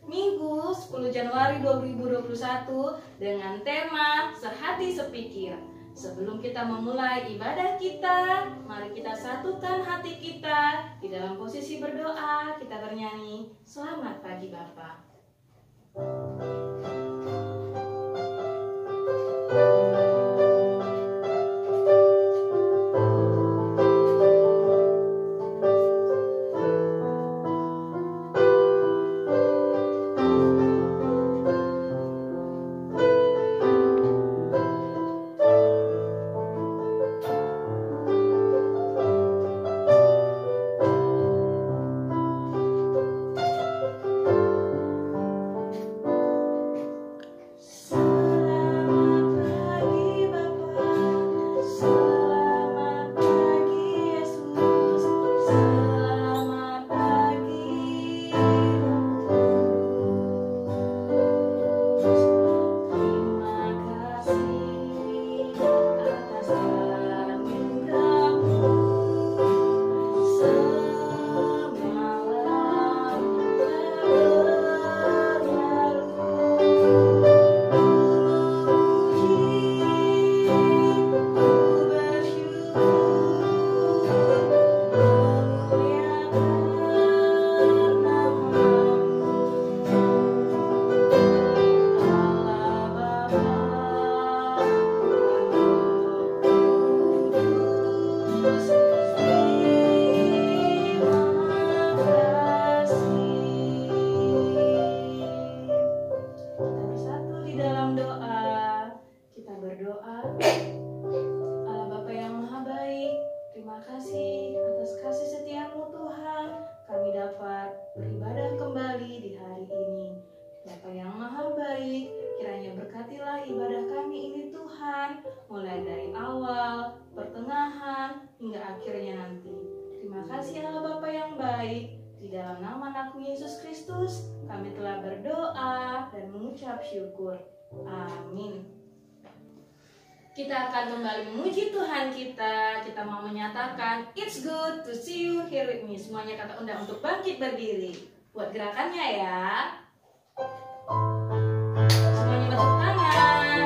Minggu 10 Januari 2021 dengan tema Sehati Sepikir. Sebelum kita memulai ibadah kita, mari kita satukan hati kita di dalam posisi berdoa. Kita bernyanyi, Selamat Pagi Bapa. Mulai dari awal, pertengahan, hingga akhirnya nanti. Terima kasih Allah Bapa yang baik. Di dalam nama anakmu Yesus Kristus, kami telah berdoa dan mengucap syukur. Amin. Kita akan kembali memuji Tuhan kita. Kita mau menyatakan, It's good to see you here with me. Semuanya kata undang untuk bangkit berdiri. Buat gerakannya ya. Semuanya bertepuk tangan.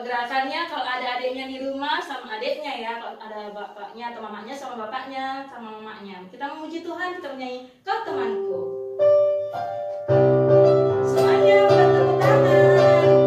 Gerakannya kalau ada adiknya di rumah sama adiknya ya, kalau ada bapaknya atau mamanya sama bapaknya sama mamanya. Kita memuji Tuhan, kita menyanyi Kau Temanku. Semuanya bertepuk tangan. Seperti mentega,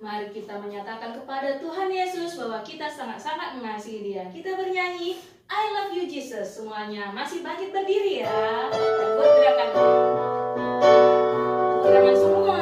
Mari kita menyatakan kepada Tuhan Yesus bahwa kita sangat-sangat mengasihi Dia. Kita bernyanyi I love you Jesus. Semuanya masih bangkit berdiri ya. Dan buat gerakan. Gerakan semua.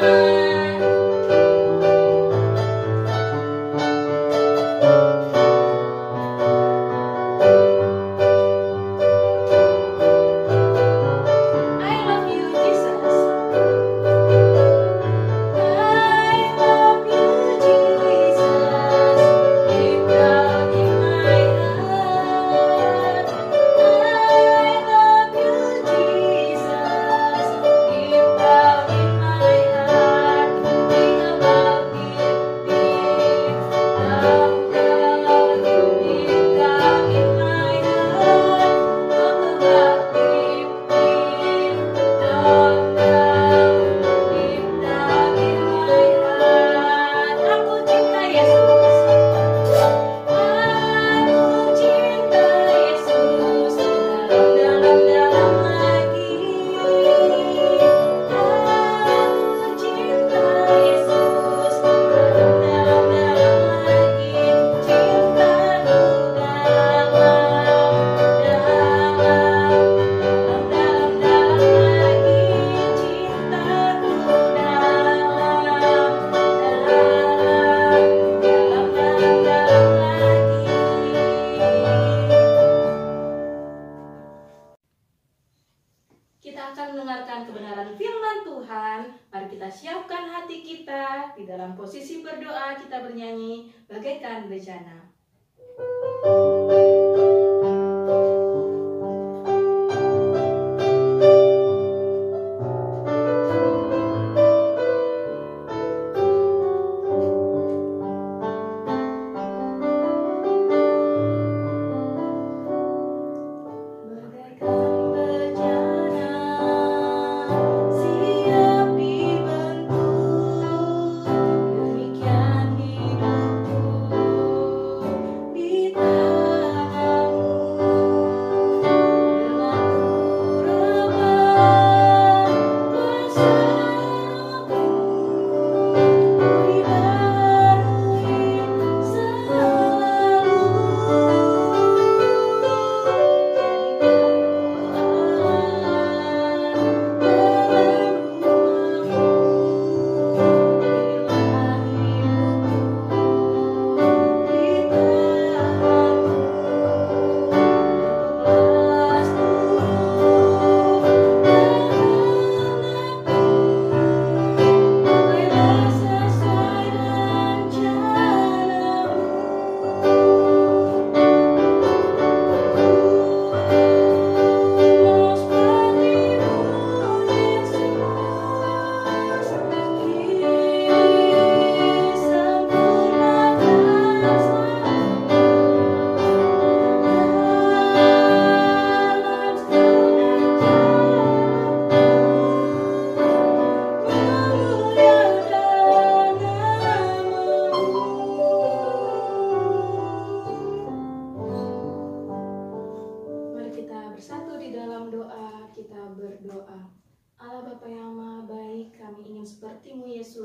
Kita akan mendengarkan kebenaran firman Tuhan. Mari kita siapkan hati kita. Di dalam posisi berdoa kita bernyanyi bagaikan bejana.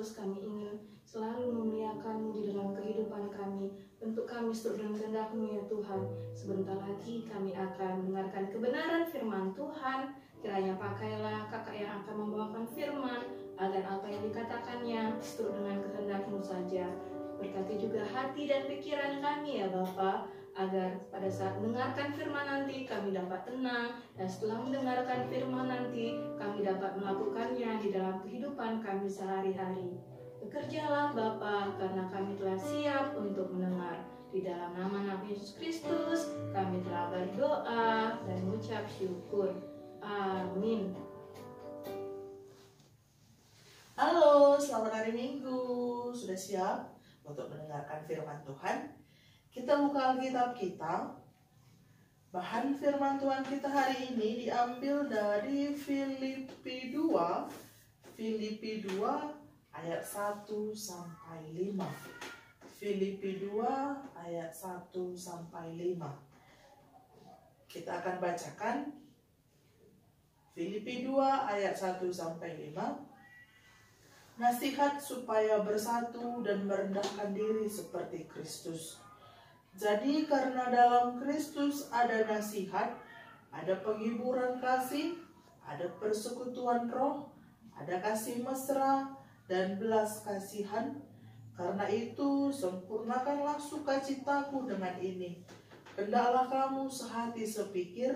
Kami ingin selalu memuliakan-Mu di dalam kehidupan kami. Bentuk kami seturut dengan kehendak-Mu ya Tuhan. Sebentar lagi kami akan mendengarkan kebenaran firman Tuhan. Kiranya pakailah kakak yang akan membawakan firman, agar apa yang dikatakannya seturut dengan kehendak-Mu saja. Berkati juga hati dan pikiran kami ya Bapa, agar pada saat mendengarkan firman nanti kami dapat tenang, dan setelah mendengarkan firman nanti kami dapat melakukannya di dalam kehidupan kami sehari-hari. Bekerjalah Bapa, karena kami telah siap untuk mendengar. Di dalam nama Nabi Yesus Kristus kami telah berdoa dan mengucap syukur. Amin. Halo, selamat hari Minggu. Sudah siap untuk mendengarkan firman Tuhan? Kita buka Alkitab kita. Bahan firman Tuhan kita hari ini diambil dari Filipi 2 ayat 1 sampai 5. Filipi 2 ayat 1 sampai 5. Kita akan bacakan Filipi 2 ayat 1 sampai 5. nasihat supaya bersatu dan merendahkan diri seperti Kristus. Jadi karena dalam Kristus ada nasihat, ada penghiburan kasih, ada persekutuan roh, ada kasih mesra, dan belas kasihan. Karena itu sempurnakanlah sukacitaku dengan ini. Hendaklah kamu sehati sepikir,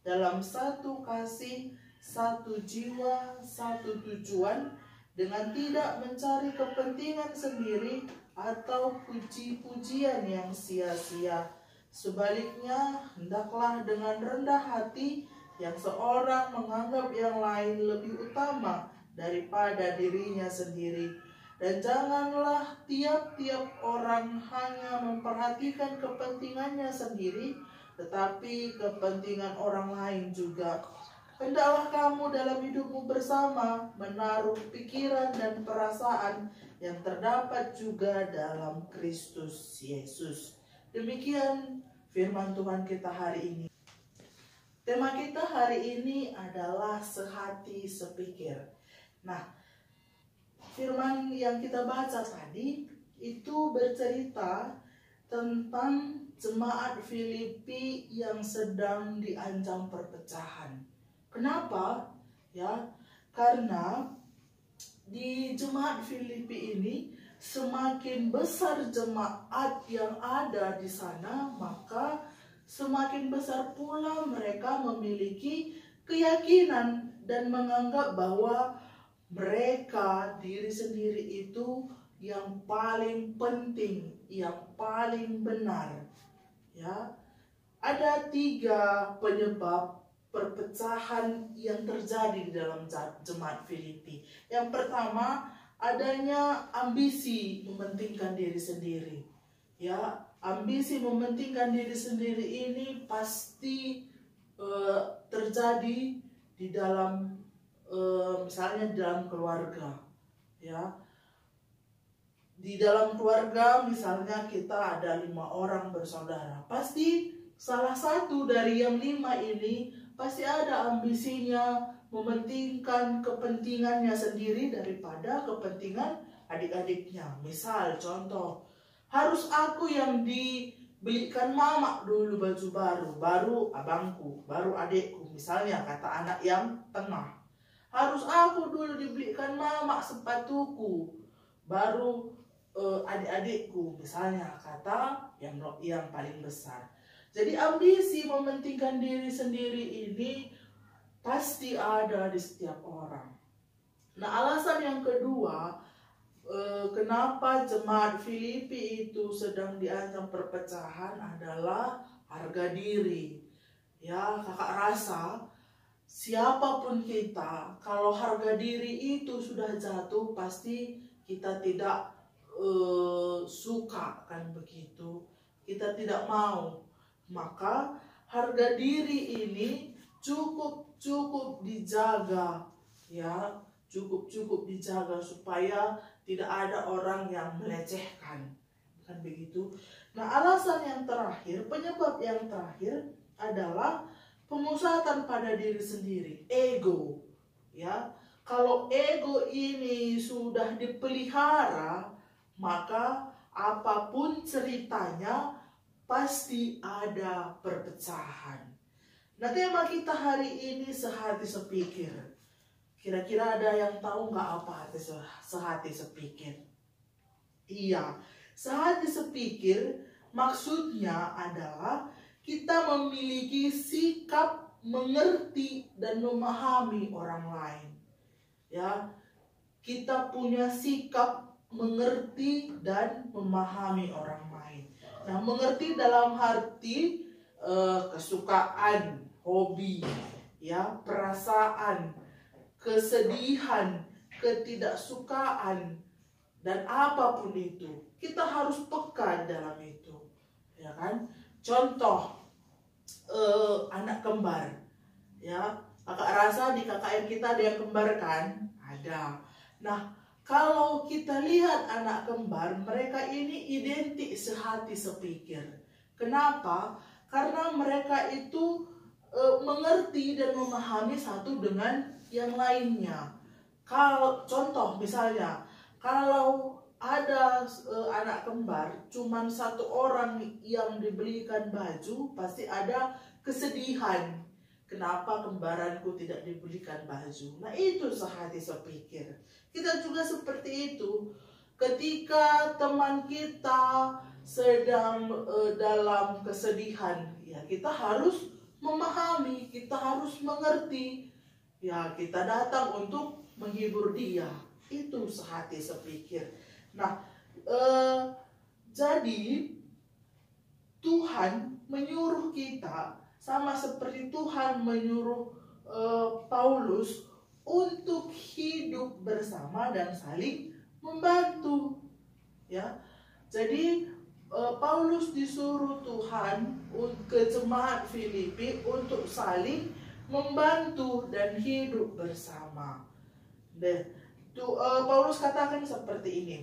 dalam satu kasih, satu jiwa, satu tujuan, dengan tidak mencari kepentingan sendiri atau puji-pujian yang sia-sia. Sebaliknya, hendaklah dengan rendah hati yang seorang menganggap yang lain lebih utama daripada dirinya sendiri. Dan janganlah tiap-tiap orang hanya memperhatikan kepentingannya sendiri, tetapi kepentingan orang lain juga. Hendaklah kamu dalam hidupmu bersama menaruh pikiran dan perasaan yang terdapat juga dalam Kristus Yesus. Demikian firman Tuhan kita hari ini. Tema kita hari ini adalah sehati sepikir. Nah, firman yang kita baca tadi itu bercerita tentang jemaat Filipi yang sedang diancam perpecahan. Kenapa? Ya, karena di jemaat Filipi ini semakin besar jemaat yang ada di sana, maka semakin besar pula mereka memiliki keyakinan dan menganggap bahwa mereka diri sendiri itu yang paling penting, yang paling benar. Ya, ada 3 penyebab perpecahan yang terjadi di dalam jemaat Filipi. Yang pertama, adanya ambisi mementingkan diri sendiri. Ya, ambisi mementingkan diri sendiri ini pasti terjadi di dalam misalnya di dalam keluarga. Ya, di dalam keluarga misalnya kita ada 5 orang bersaudara, pasti salah satu dari yang 5 ini pasti ada ambisinya mementingkan kepentingannya sendiri daripada kepentingan adik-adiknya. Misal contoh, harus aku yang dibelikan mama dulu baju baru, baru abangku, baru adikku. Misalnya kata anak yang tengah, harus aku dulu dibelikan mama sepatuku, baru adik-adikku. Misalnya kata yang paling besar. Jadi ambisi mementingkan diri sendiri ini pasti ada di setiap orang. Nah, alasan yang kedua, kenapa jemaat Filipi itu sedang diancam perpecahan adalah harga diri. Ya, kakak rasa siapapun kita, kalau harga diri itu sudah jatuh, pasti kita tidak suka, kan begitu. Kita tidak mau. Maka harga diri ini cukup dijaga, ya, cukup dijaga supaya tidak ada orang yang melecehkan, kan begitu. Nah, alasan yang terakhir, penyebab yang terakhir adalah pemusatan pada diri sendiri, ego. Ya, kalau ego ini sudah dipelihara, maka apapun ceritanya pasti ada perpecahan. Nah, tema kita hari ini sehati sepikir. Kira-kira ada yang tahu nggak apa arti sehati sepikir? Iya, sehati sepikir maksudnya adalah kita memiliki sikap mengerti dan memahami orang lain. Ya, kita punya sikap mengerti dan memahami orang lain. Nah, mengerti dalam arti kesukaan, hobi, ya, perasaan, kesedihan, ketidaksukaan, dan apapun itu, kita harus peka dalam itu, ya kan? Contoh, anak kembar, ya, kakak rasa di KKN kita ada yang kembar kan? Ada. Nah, kalau kita lihat anak kembar, mereka ini identik sehati sepikir. Kenapa? Karena mereka itu mengerti dan memahami satu dengan yang lainnya. Kalau contoh misalnya, kalau ada anak kembar, cuman satu orang yang dibelikan baju, pasti ada kesedihan. Kenapa kembaranku tidak dibelikan baju? Nah, itu sehati sepikir. Kita juga seperti itu. Ketika teman kita sedang dalam kesedihan, ya kita harus memahami, kita harus mengerti. Ya, kita datang untuk menghibur dia. Itu sehati sepikir. Nah, jadi Tuhan menyuruh kita, sama seperti Tuhan menyuruh Paulus untuk hidup bersama dan saling membantu. Ya, jadi Paulus disuruh Tuhan ke jemaat Filipi untuk saling membantu dan hidup bersama. Paulus katakan seperti ini,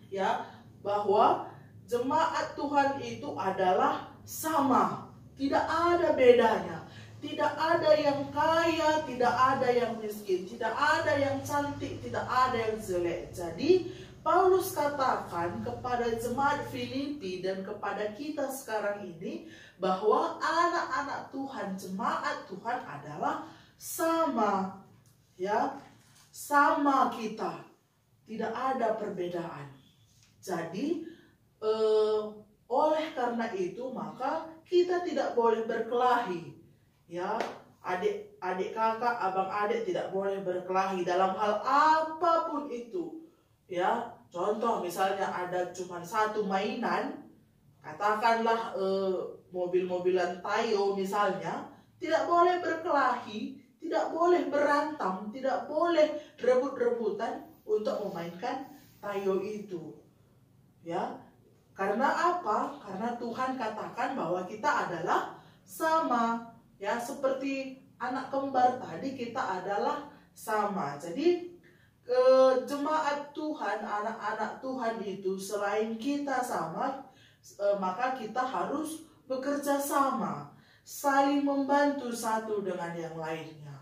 ya, bahwa jemaat Tuhan itu adalah sama, tidak ada bedanya, tidak ada yang kaya, tidak ada yang miskin, tidak ada yang cantik, tidak ada yang jelek. Jadi Paulus katakan kepada jemaat Filipi dan kepada kita sekarang ini bahwa anak-anak Tuhan, jemaat Tuhan adalah sama, ya, sama kita, tidak ada perbedaan. Jadi oleh karena itu maka kita tidak boleh berkelahi, ya, adik kakak, abang adik tidak boleh berkelahi dalam hal apapun itu. Ya, contoh misalnya ada cuma satu mainan, katakanlah mobil-mobilan Tayo misalnya, tidak boleh berkelahi, tidak boleh berantem, tidak boleh rebut-rebutan untuk memainkan Tayo itu. Ya, karena apa? Karena Tuhan katakan bahwa kita adalah sama, ya, seperti anak kembar tadi kita adalah sama. Jadi jemaat Tuhan, anak-anak Tuhan itu selain kita sama, maka kita harus bekerja sama, saling membantu satu dengan yang lainnya.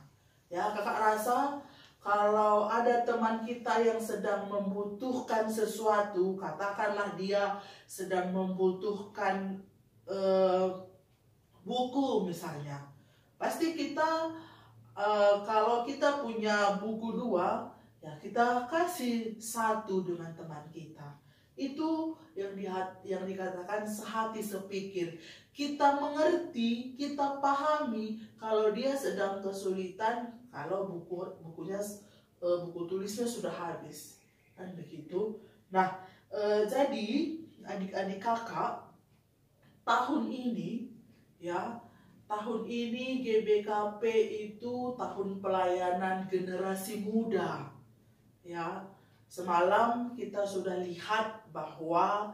Ya, kakak rasa kalau ada teman kita yang sedang membutuhkan sesuatu, katakanlah dia sedang membutuhkan buku misalnya, pasti kita kalau kita punya buku 2, ya kita kasih satu dengan teman kita. Itu yang dikatakan sehati sepikir. Kita mengerti, kita pahami kalau dia sedang kesulitan, kalau bukunya buku tulisnya sudah habis, kan begitu. Nah, jadi adik-adik kakak, tahun ini, ya, tahun ini GBKP itu tahun pelayanan generasi muda. Ya, semalam kita sudah lihat bahwa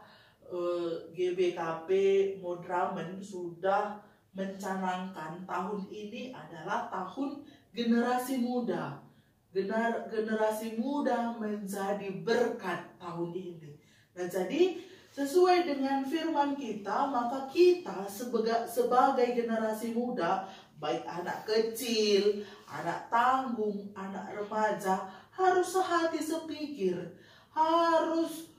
GBKP Modramen sudah mencanangkan tahun ini adalah tahun generasi muda. Generasi muda menjadi berkat tahun ini. Nah, jadi sesuai dengan firman kita, maka kita sebagai generasi muda, baik anak kecil, anak tanggung, anak remaja, harus sehati sepikir, harus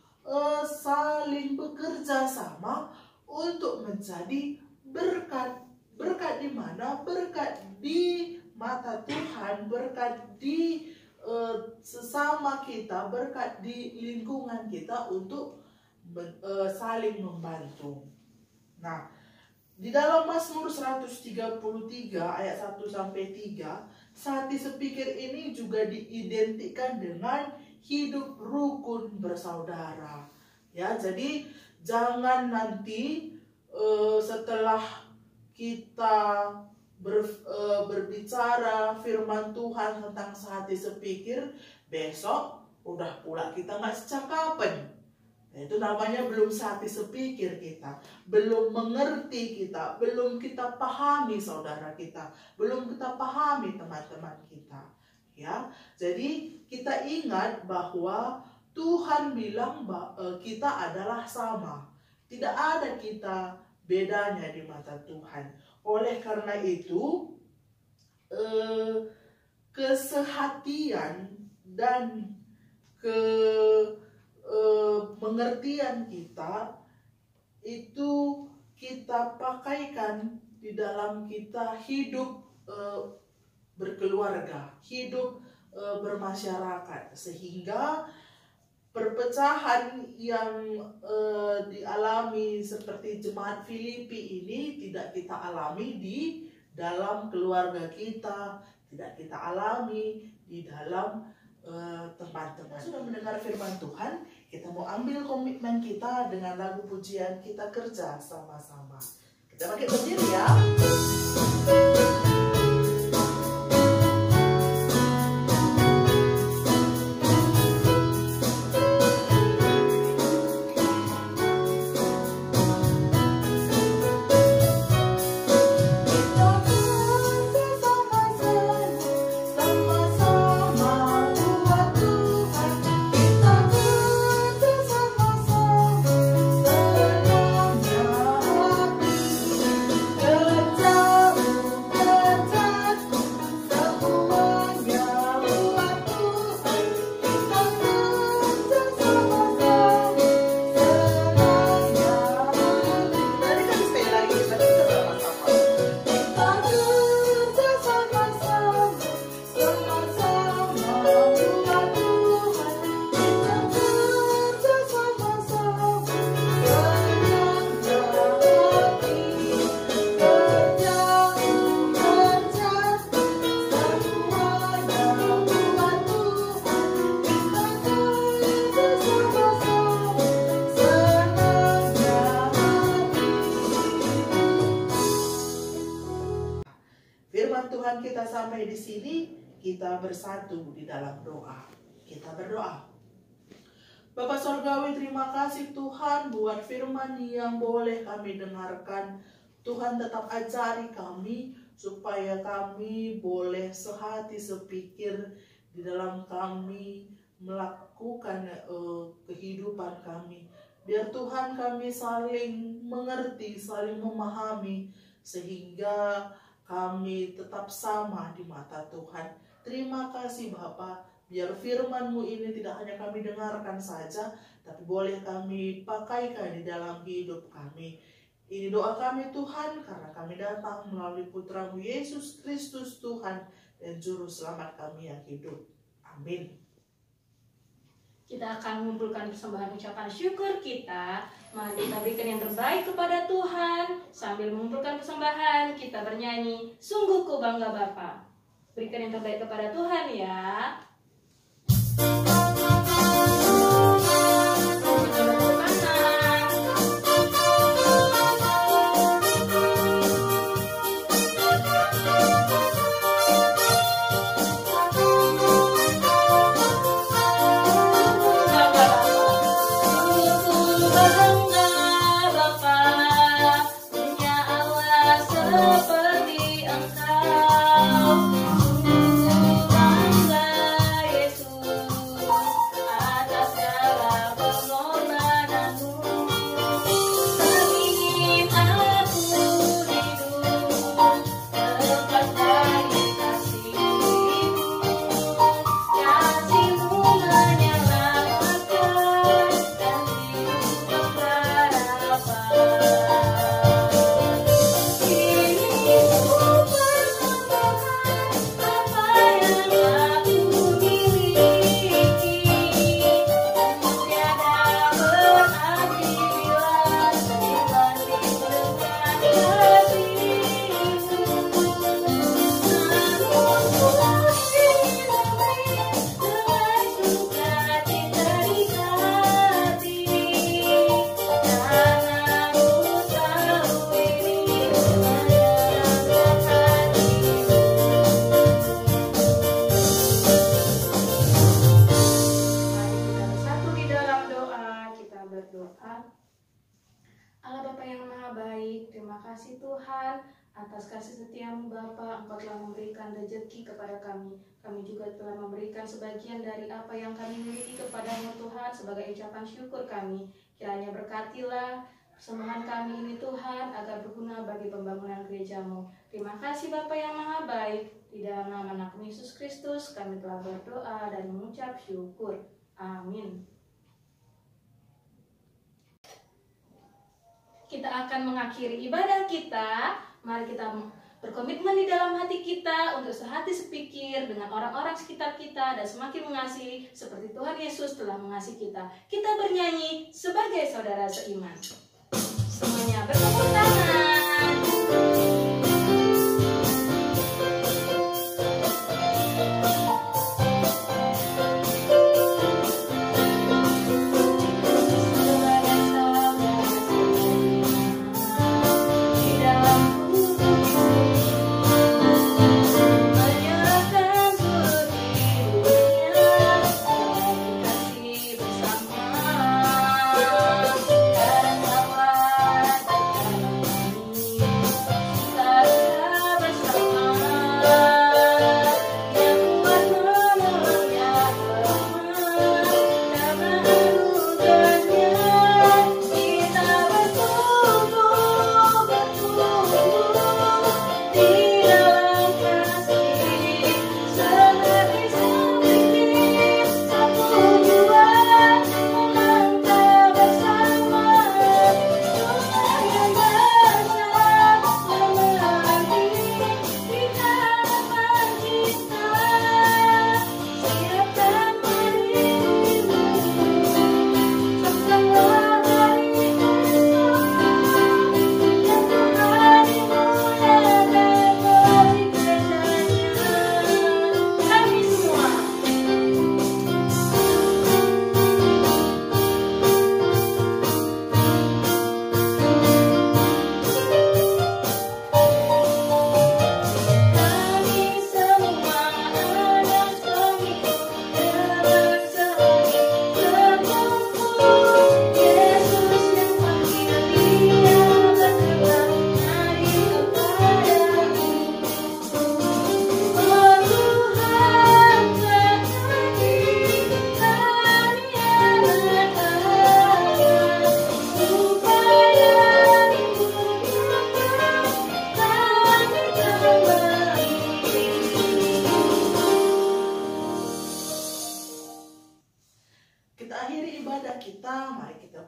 saling bekerja sama untuk menjadi berkat. Berkat di mana? Berkat di mata Tuhan, berkat di sesama kita, berkat di lingkungan kita untuk saling membantu. Nah, di dalam Mazmur 133 ayat 1-3, sehati sepikir ini juga diidentikan dengan hidup rukun bersaudara. Ya, jadi jangan nanti setelah kita berbicara firman Tuhan tentang sehati sepikir, besok udah pula kita nggak secakapan. Itu namanya belum sehati sepikir kita, belum mengerti kita, belum kita pahami saudara kita, belum kita pahami teman-teman kita. Ya, jadi kita ingat bahwa Tuhan bilang kita adalah sama, tidak ada kita bedanya di mata Tuhan. Oleh karena itu, kesehatian dan mengertian kita itu kita pakaikan di dalam kita hidup berkeluarga, hidup bermasyarakat, sehingga perpecahan yang dialami seperti jemaat Filipi ini tidak kita alami di dalam keluarga kita, tidak kita alami di dalam teman-teman. Sudah mendengar firman Tuhan, kita mau ambil komitmen kita dengan lagu pujian Kita Kerja Sama-sama. Kita pakai berdiri ya. Firman Tuhan kita sampai di sini, kita bersatu di dalam doa. Kita berdoa. Bapa Sorgawi, terima kasih Tuhan buat firman yang boleh kami dengarkan. Tuhan tetap ajari kami supaya kami boleh sehati sepikir di dalam kami melakukan kehidupan kami. Biar Tuhan kami saling mengerti, saling memahami, sehingga kami tetap sama di mata Tuhan. Terima kasih Bapa, biar firman-Mu ini tidak hanya kami dengarkan saja, tapi boleh kami pakaikan di dalam hidup kami. Ini doa kami Tuhan, karena kami datang melalui Putra-Mu Yesus Kristus Tuhan dan Juru Selamat kami yang hidup. Amin. Kita akan mengumpulkan persembahan ucapan syukur kita. Mari kita berikan yang terbaik kepada Tuhan. Sambil mengumpulkan persembahan, kita bernyanyi, Sungguh ku bangga Bapa. Berikan yang terbaik kepada Tuhan ya. Atas kasih setiamu Bapa, Engkau telah memberikan rezeki kepada kami. Kami juga telah memberikan sebagian dari apa yang kami miliki kepadamu Tuhan sebagai ucapan syukur kami. Kiranya berkatilah Persembahan kami ini Tuhan agar berguna bagi pembangunan gereja-Mu. Terima kasih Bapa yang Maha Baik. Di dalam nama anak Yesus Kristus kami telah berdoa dan mengucap syukur. Amin. Kita akan mengakhiri ibadah kita. Mari kita berkomitmen di dalam hati kita untuk sehati sepikir dengan orang-orang sekitar kita dan semakin mengasihi seperti Tuhan Yesus telah mengasihi kita. Kita bernyanyi sebagai saudara seiman. Semuanya bertepuk tangan.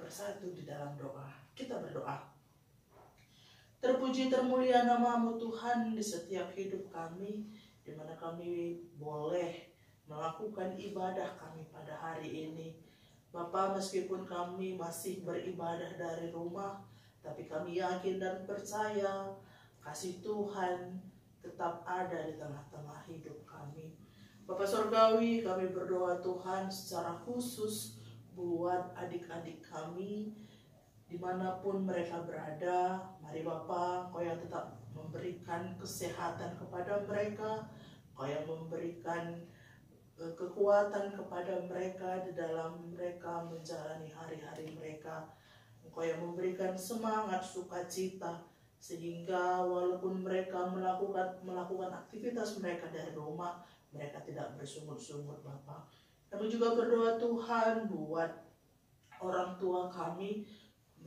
bersatu di dalam doa. Kita berdoa. Terpuji termulia nama-Mu Tuhan di setiap hidup kami, di mana kami boleh melakukan ibadah kami pada hari ini. Bapa, meskipun kami masih beribadah dari rumah, tapi kami yakin dan percaya kasih Tuhan tetap ada di tengah-tengah hidup kami. Bapa Surgawi, kami berdoa Tuhan secara khusus buat adik-adik kami dimanapun mereka berada. Mari Bapa, Kau yang tetap memberikan kesehatan kepada mereka, Kau yang memberikan kekuatan kepada mereka di dalam mereka menjalani hari-hari mereka. Engkau yang memberikan semangat, sukacita, sehingga walaupun mereka melakukan aktivitas mereka dari rumah, mereka tidak bersungut-sungut Bapa. Kami juga berdoa Tuhan buat orang tua kami.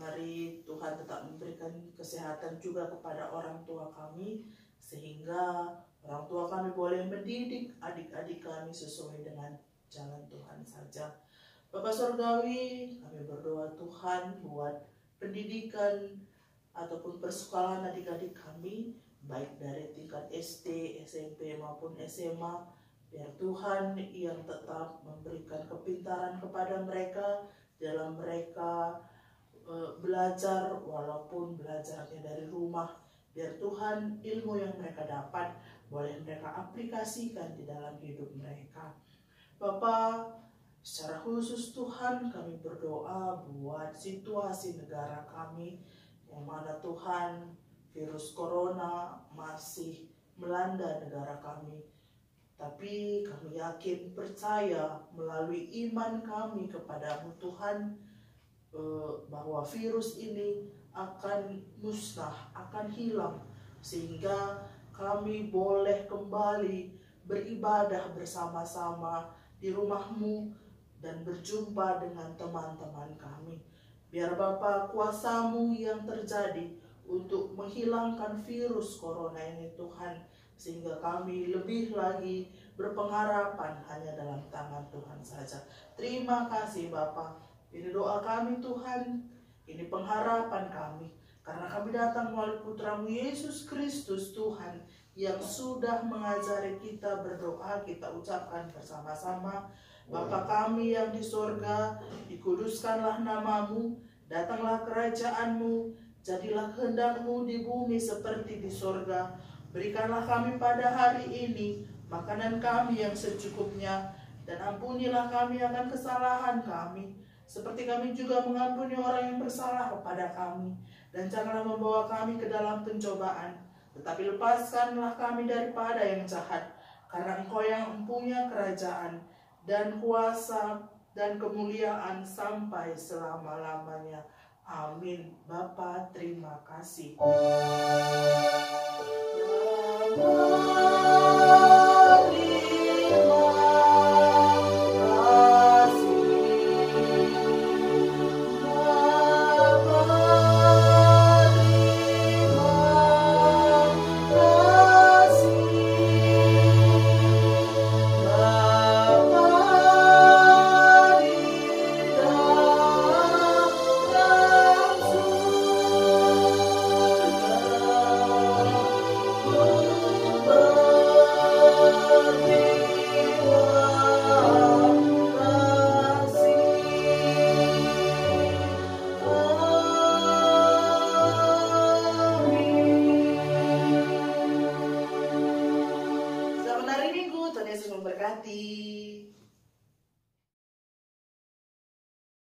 Mari Tuhan tetap memberikan kesehatan juga kepada orang tua kami, sehingga orang tua kami boleh mendidik adik-adik kami sesuai dengan jalan Tuhan saja. Bapak Surgawi, kami berdoa Tuhan buat pendidikan ataupun persekolahan adik-adik kami, baik dari tingkat SD, SMP maupun SMA. Biar Tuhan yang tetap memberikan kepintaran kepada mereka dalam mereka belajar, walaupun belajarnya dari rumah. Biar Tuhan ilmu yang mereka dapat boleh mereka aplikasikan di dalam hidup mereka. Bapa, secara khusus Tuhan kami berdoa buat situasi negara kami, yang mana Tuhan virus corona masih melanda negara kami. Tapi kami yakin, percaya melalui iman kami kepada-Mu Tuhan, bahwa virus ini akan musnah, akan hilang, sehingga kami boleh kembali beribadah bersama-sama di rumah-Mu dan berjumpa dengan teman-teman kami. Biar Bapa kuasa-Mu yang terjadi untuk menghilangkan virus corona ini Tuhan, sehingga kami lebih lagi berpengharapan hanya dalam tangan Tuhan saja. Terima kasih Bapa. Ini doa kami Tuhan, ini pengharapan kami, karena kami datang melalui Putra-Mu Yesus Kristus Tuhan, yang sudah mengajari kita berdoa. Kita ucapkan bersama-sama, Bapa kami yang di sorga, dikuduskanlah nama-Mu, datanglah kerajaan-Mu, jadilah kehendak-Mu di bumi seperti di sorga. Berikanlah kami pada hari ini makanan kami yang secukupnya, dan ampunilah kami akan kesalahan kami, seperti kami juga mengampuni orang yang bersalah kepada kami. Dan janganlah membawa kami ke dalam pencobaan, tetapi lepaskanlah kami daripada yang jahat, karena Engkau yang mempunyai kerajaan dan kuasa dan kemuliaan sampai selama-lamanya. Amin. Bapa, terima kasih. Bapa